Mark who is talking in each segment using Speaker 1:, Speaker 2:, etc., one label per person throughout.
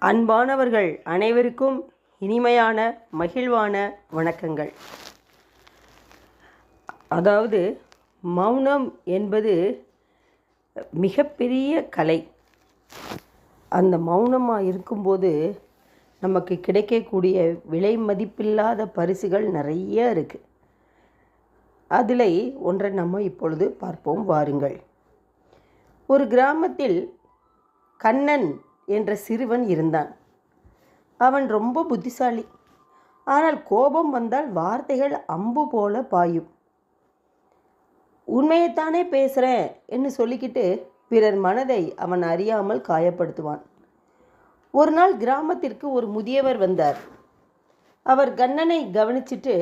Speaker 1: அன்பானவர்கள் அனைவருக்கும் இனிமையான மகிழ்வான வணக்கங்கள். அதாவது மௌனம் என்பது மிகப்பெரிய கலை. அந்த மௌனமாக இருக்கும்போது நமக்கு கிடைக்கக்கூடிய விலை மதிப்பில்லாத பரிசுகள் நிறைய இருக்குது. அதில் ஒன்றை நம்ம இப்பொழுது பார்ப்போம் வாருங்கள். ஒரு கிராமத்தில் கண்ணன் என்ற சிறுவன் இருந்தான். அவன் ரொம்ப புத்திசாலி. ஆனால் கோபம் வந்தால் வார்த்தைகள் அம்பு போல பாயும். உண்மையைத்தானே பேசுகிறேன் என்று சொல்லிக்கிட்டு பிறர் மனதை அவன் அறியாமல் காயப்படுத்துவான். ஒரு நாள் கிராமத்திற்கு ஒரு முதியவர் வந்தார். அவர் கண்ணனை கவனிச்சிட்டு,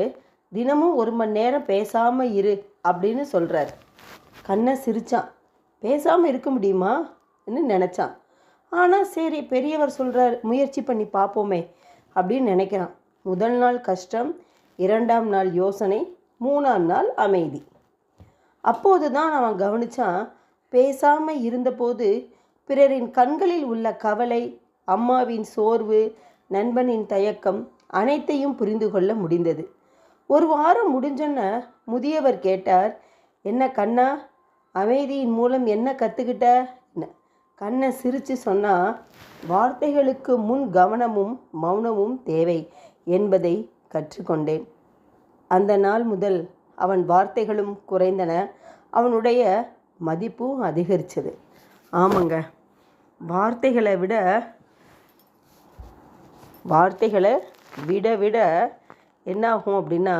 Speaker 1: தினமும் 1 மணி நேரம் பேசாமல் இரு அப்படின்னு சொல்கிறார். கண்ணன் சிரித்தான். பேசாமல் இருக்க முடியுமா என்று நினச்சான். ஆனால் சரி, பெரியவர் சொல்கிறார், முயற்சி பண்ணி பார்ப்போமே அப்படின்னு நினைக்கிறான். முதல் நாள் கஷ்டம், 2ஆம் நாள் யோசனை, 3ஆம் நாள் அமைதி. அப்போது தான் அவன் கவனித்தான், பேசாமல் இருந்தபோது பிறரின் கண்களில் உள்ள கவலை, அம்மாவின் சோர்வு, நண்பனின் தயக்கம் அனைத்தையும் புரிந்து கொள்ள முடிந்தது. 1 வாரம் முடிஞ்சோன்ன முதியவர் கேட்டார், என்ன கண்ணா, அமைதியின் மூலம் என்ன கற்றுக்கிட்ட? கண்ணன் சிரித்து சொன்னால், வார்த்தைகளுக்கு முன் கவனமும் மௌனமும் தேவை என்பதை கற்றுக்கொண்டேன். அந்த நாள் முதல் அவன் வார்த்தைகளும் குறைந்தன, அவனுடைய மதிப்பும் அதிகரித்தது. ஆமாங்க, வார்த்தைகளை விட என்னாகும் அப்படின்னா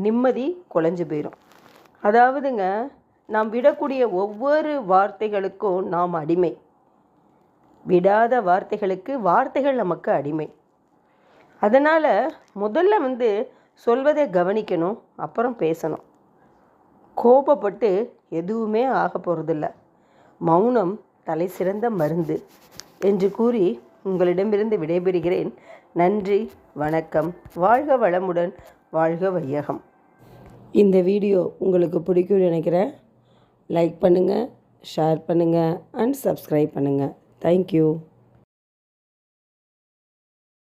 Speaker 1: நிம்மதி குலைஞ்சு போயிடும். அதாவதுங்க, நாம் விடக்கூடிய ஒவ்வொரு வார்த்தைகளுக்கும் நாம் அடிமை. விடாத வார்த்தைகளுக்கு வார்த்தைகள் நமக்கு அடிமை. அதனால் முதல்ல சொல்வதை கவனிக்கணும், அப்புறம் பேசணும். கோபப்பட்டு எதுவுமே ஆக போகிறதில்ல. மௌனம் தலை சிறந்த மருந்து என்று கூறி உங்களிடமிருந்து விடைபெறுகிறேன். நன்றி, வணக்கம். வாழ்க வளமுடன், வாழ்க வையகம். இந்த வீடியோ உங்களுக்கு பிடிக்கும்னு நினைக்கிறேன். லைக் பண்ணுங்கள், ஷேர் பண்ணுங்கள் அண்ட் சப்ஸ்கிரைப் பண்ணுங்கள். Thank you.